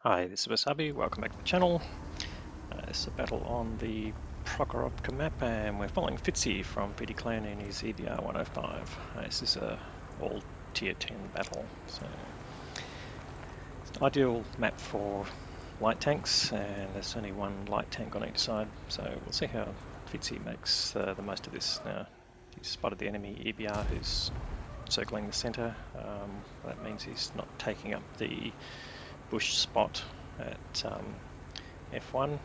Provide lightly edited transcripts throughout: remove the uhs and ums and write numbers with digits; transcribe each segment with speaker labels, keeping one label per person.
Speaker 1: Hi, this is Wasabi. Welcome back to the channel. This is a battle on the Prokhorovka map, and we're following Fitzy from PD Clan in his EBR 105. This is a all tier 10 battle, so it's an ideal map for light tanks, and there's only one light tank on each side, so we'll see how Fitzy makes the most of this. Now, he's spotted the enemy EBR who's circling the centre. That means he's not taking up the bush spot at F1,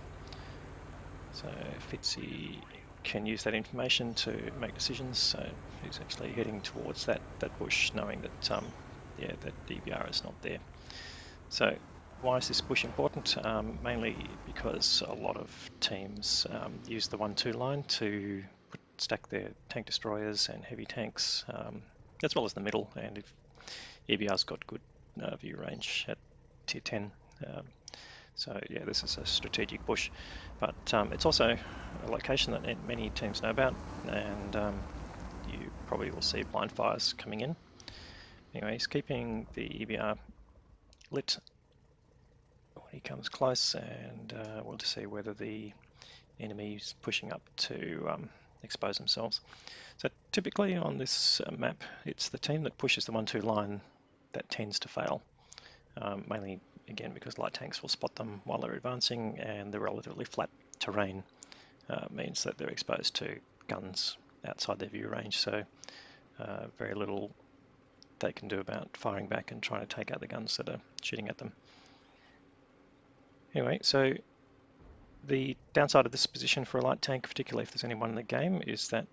Speaker 1: so Fitzy can use that information to make decisions. So he's actually heading towards that bush, knowing that that DBR is not there. So why is this bush important? Mainly because a lot of teams use the 1-2 line to stack their tank destroyers and heavy tanks, as well as the middle, and if EBR's got good view range at tier 10. So yeah, this is a strategic bush, but it's also a location that many teams know about, and you probably will see blind fires coming in. Anyway, he's keeping the EBR lit when he comes close, and we'll just see whether the enemy's pushing up to expose themselves. So typically on this map, it's the team that pushes the 1-2 line that tends to fail. Mainly, again, because light tanks will spot them while they're advancing, and the relatively flat terrain means that they're exposed to guns outside their view range, so very little they can do about firing back and trying to take out the guns that are shooting at them. Anyway, so the downside of this position for a light tank, particularly if there's anyone in the game, is that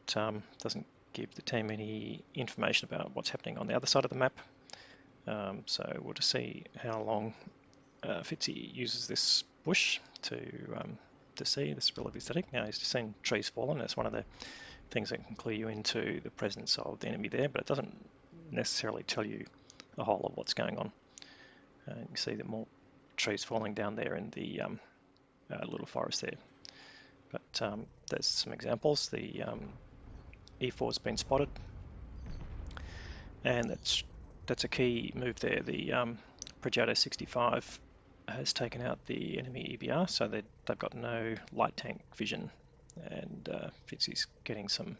Speaker 1: doesn't give the team any information about what's happening on the other side of the map. So we'll just see how long Fitzy uses this bush to see. This is relatively static. Now he's just seen trees fallen. That's one of the things that can clue you into the presence of the enemy there, but it doesn't necessarily tell you the whole of what's going on. You can see that more trees falling down there in the little forest there. But there's some examples. The E4 has been spotted, and that's a key move there. The Prokhorovka 65 has taken out the enemy EBR, so they've got no light tank vision, and Fitzy's getting some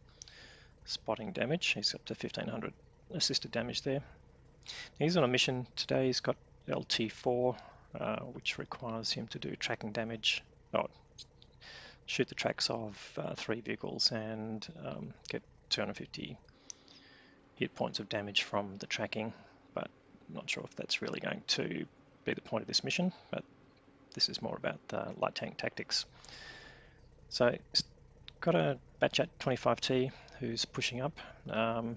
Speaker 1: spotting damage. He's up to 1500 assisted damage there. He's on a mission today. He's got LT4, which requires him to do tracking damage, shoot the tracks of 3 vehicles and get 250 hit points of damage from the tracking, but I'm not sure if that's really going to be the point of this mission, but this is more about light tank tactics. So it's got a BADATTANKING 25T who's pushing up. That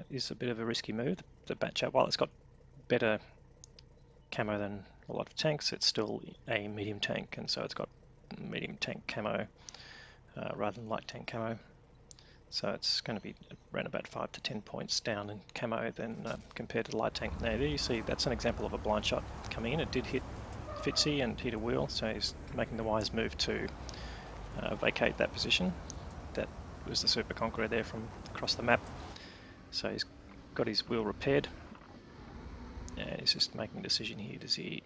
Speaker 1: is a bit of a risky move. The BADATTANKING, while it's got better camo than a lot of tanks, it's still a medium tank, and so it's got medium tank camo rather than light tank camo. So it's going to be around about 5 to 10 points down in camo than compared to the light tank. Now there you see that's an example of a blind shot coming in. It did hit Fitzy and hit a wheel, so he's making the wise move to vacate that position. That was the Super Conqueror there from across the map. So he's got his wheel repaired, and he's just making a decision here. Does he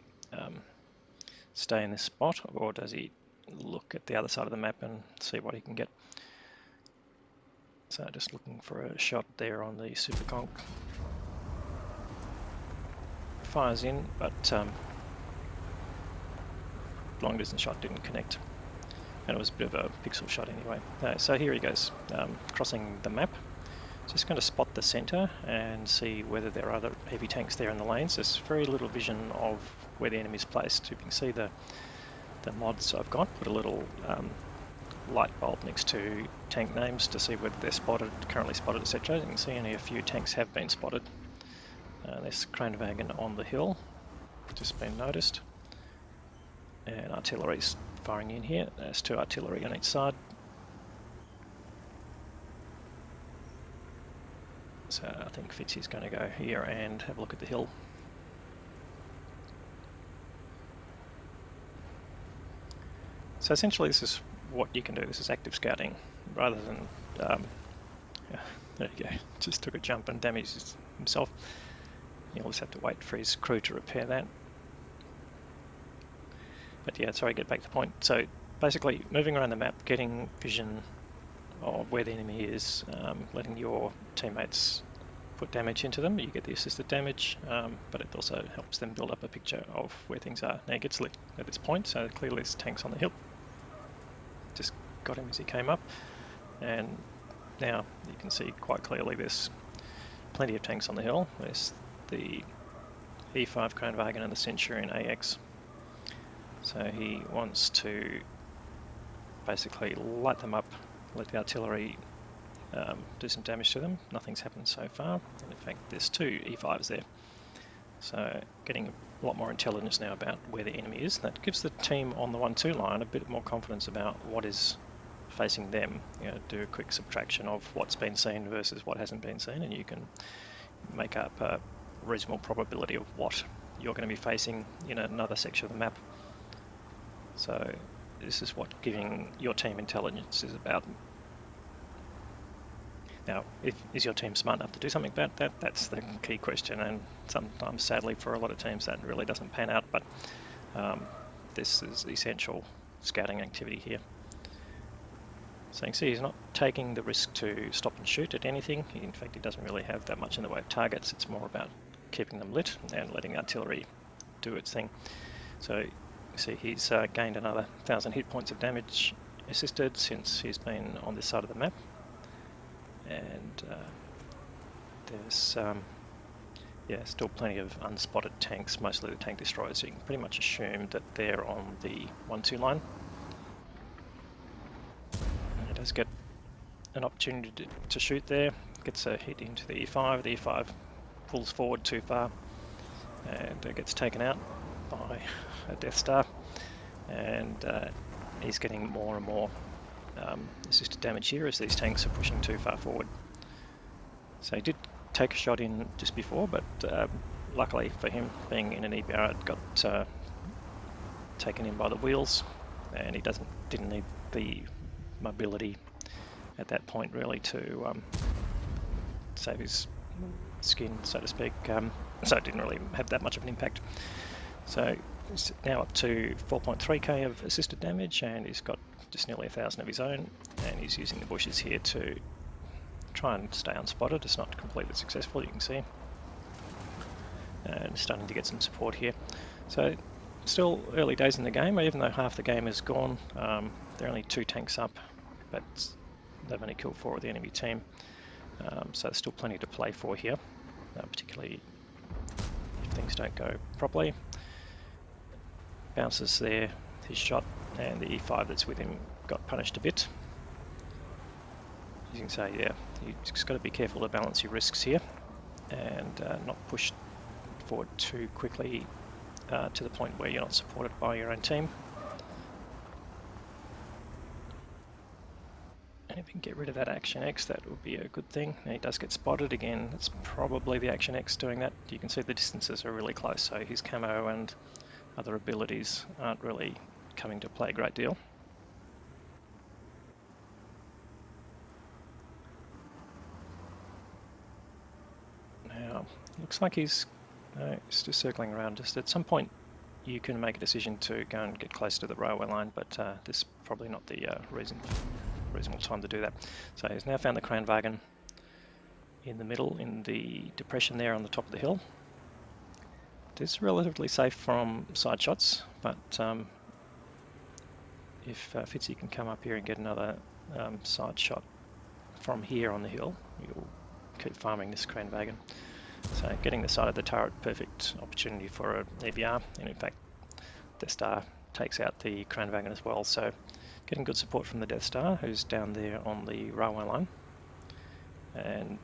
Speaker 1: stay in this spot, or does he look at the other side of the map and see what he can get? So just looking for a shot there on the Super Conch. Fires in, but long distance shot didn't connect, and it was a bit of a pixel shot anyway. So here he goes, crossing the map. Just going to spot the center and see whether there are other heavy tanks there in the lanes. There's very little vision of where the enemy's placed. You can see the mods I've got. Put a little light bulb next to tank names to see whether they're spotted, currently spotted, etc. You can see only a few tanks have been spotted. There's Kranwagen on the hill, just been noticed, and artillery's firing in here. There's 2 artillery on each side. So I think Fitzy's going to go here and have a look at the hill. So essentially this is what you can do. This is active scouting rather than there you go, just took a jump and damaged himself. He'll just have to wait for his crew to repair that. But yeah, sorry, get back to the point. So basically, moving around the map, getting vision of where the enemy is, letting your teammates put damage into them. You get the assisted damage, but it also helps them build up a picture of where things are. Now he gets lit at this point, so clearly there's tanks on the hill. Just got him as he came up, and now you can see quite clearly there's plenty of tanks on the hill. There's the E5 Kranwagen and the Centurion AX. So he wants to basically light them up, let the artillery do some damage to them. Nothing's happened so far, and in fact there's two E5s there. So getting a lot more intelligence now about where the enemy is. That gives the team on the 1-2 line a bit more confidence about what is facing them. You know, do a quick subtraction of what's been seen versus what hasn't been seen, and you can make up a reasonable probability of what you're going to be facing in another section of the map. So this is what giving your team intelligence is about. Now, is your team smart enough to do something about that? That's the key question, and sometimes, sadly, for a lot of teams, that really doesn't pan out, but this is essential scouting activity here. So you can see he's not taking the risk to stop and shoot at anything. In fact, he doesn't really have that much in the way of targets. It's more about keeping them lit and letting artillery do its thing. So you see he's gained another 1,000 hit points of damage assisted since he's been on this side of the map. And there's still plenty of unspotted tanks, mostly the tank destroyers, so you can pretty much assume that they're on the 1-2 line. And he does get an opportunity to shoot there, gets a hit into the E5, the E5 pulls forward too far and gets taken out by a Death Star, and he's getting more and more assisted damage here as these tanks are pushing too far forward. So he did take a shot in just before, but luckily for him, being in an EBR, it got taken in by the wheels, and he didn't need the mobility at that point really to save his skin, so to speak. So it didn't really have that much of an impact. So he's now up to 4.3k of assisted damage, and he's got just nearly 1,000 of his own, and he's using the bushes here to try and stay unspotted. It's not completely successful, you can see, and starting to get some support here. So still early days in the game, even though half the game is gone. There are only 2 tanks up, but they've only killed 4 of the enemy team, so there's still plenty to play for here, particularly if things don't go properly. Bounces there, his shot, and the E5 that's with him got punished a bit. You can say, yeah, you just got to be careful to balance your risks here and not push forward too quickly to the point where you're not supported by your own team. And if you can get rid of that Action X, that would be a good thing. Now he does get spotted again. It's probably the Action X doing that. You can see the distances are really close, so his camo and other abilities aren't really coming to play a great deal. Now, looks like he's just circling around. Just at some point you can make a decision to go and get close to the railway line, but this is probably not the reasonable time to do that. So he's now found the Kranwagen in the middle, in the depression there on the top of the hill. It's relatively safe from side shots, but if Fitzy can come up here and get another side shot from here on the hill, you'll keep farming this Kranwagen. So getting the side of the turret, perfect opportunity for an EBR, and in fact Death Star takes out the Kranwagen as well, so getting good support from the Death Star, who's down there on the railway line. And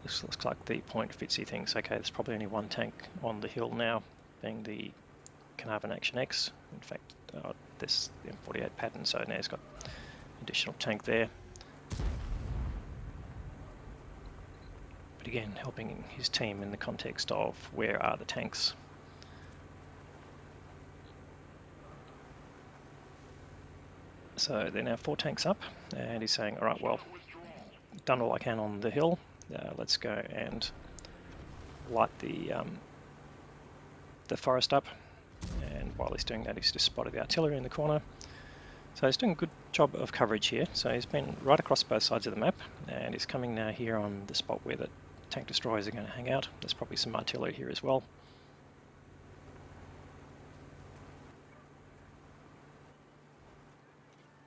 Speaker 1: this looks like the point Fitzy thinks, okay, there's probably only 1 tank on the hill now, being the Carnarvon Action X. In fact, this M48 pattern, so now he's got additional tank there. But again, helping his team in the context of where are the tanks. So they're now 4 tanks up, and he's saying, all right, well, done all I can on the hill. Let's go and light the forest up, and while he's doing that, he's just spotted the artillery in the corner. So he's doing a good job of coverage here. So he's been right across both sides of the map, and he's coming now here on the spot where the tank destroyers are going to hang out. There's probably some artillery here as well.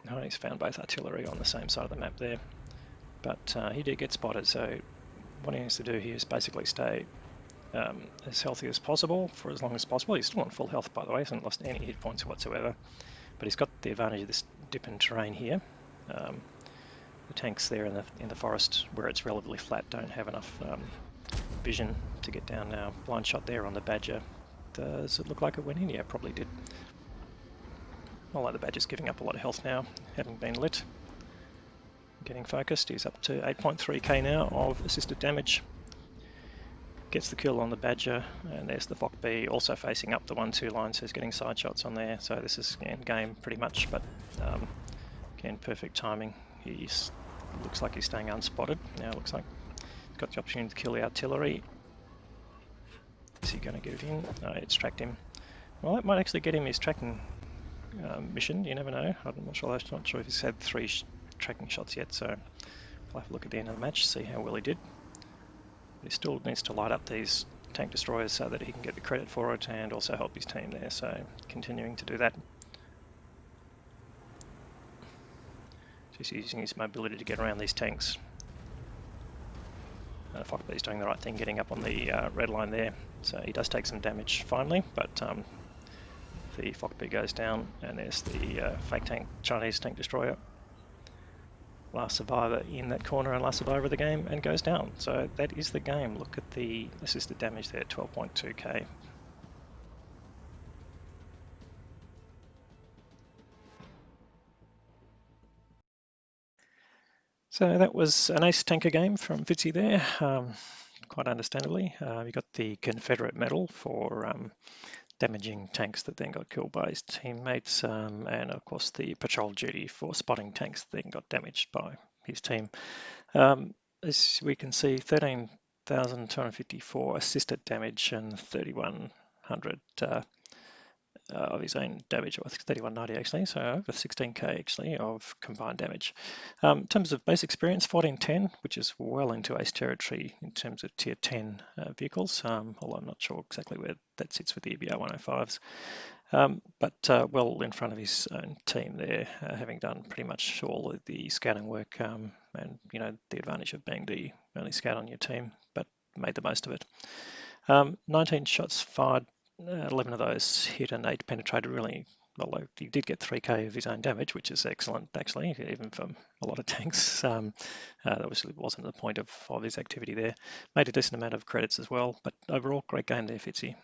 Speaker 1: No, he's found both artillery on the same side of the map there. But he did get spotted, so what he needs to do here is basically stay as healthy as possible for as long as possible. He's still on full health, by the way, hasn't lost any hit points whatsoever. But he's got the advantage of this dip in terrain here. The tanks there in the forest, where it's relatively flat, don't have enough vision to get down now. Blind shot there on the Badger. Does it look like it went in? Yeah, probably did. Not like the Badger's giving up a lot of health now, having been lit. Getting focused, he's up to 8.3k now of assisted damage. Gets the kill on the Badger, and there's the Fock B also facing up the 1-2 line, so he's getting side shots on there. So this is end game pretty much, but again, perfect timing. He looks like he's staying unspotted. Now it looks like he's got the opportunity to kill the artillery. Is he going to get it in? No, it's tracked him. Well, that might actually get him his tracking mission, you never know. I'm not sure if he's had 3 tracking shots yet, so we'll have a look at the end of the match, see how well he did. He still needs to light up these tank destroyers so that he can get the credit for it and also help his team there, so continuing to do that. Just using his mobility to get around these tanks. Fockbee's doing the right thing, getting up on the red line there, so he does take some damage finally, but the Fockbee goes down, and there's the fake tank, Chinese tank destroyer. Last survivor in that corner and last survivor of the game, and goes down. So that is the game. Look at the assisted damage there, 12.2k. So that was an ace tanker game from Fitzy there, quite understandably. We got the Confederate medal for damaging tanks that then got killed by his teammates, and of course the patrol duty for spotting tanks that then got damaged by his team. As we can see, 13,254 assisted damage and 3,100 of his own damage, or 3,190 actually, so over 16k actually of combined damage. In terms of base experience, 1410, which is well into ace territory in terms of tier 10 vehicles, although I'm not sure exactly where that sits with the EBR 105s. But well in front of his own team there, having done pretty much all of the scouting work, and you know, the advantage of being the only scout on your team, but made the most of it. 19 shots fired, 11 of those hit and 8 penetrated really, although he did get 3k of his own damage, which is excellent actually, even from a lot of tanks. That obviously wasn't the point of his activity there. Made a decent amount of credits as well, but overall great game there, Fitzy.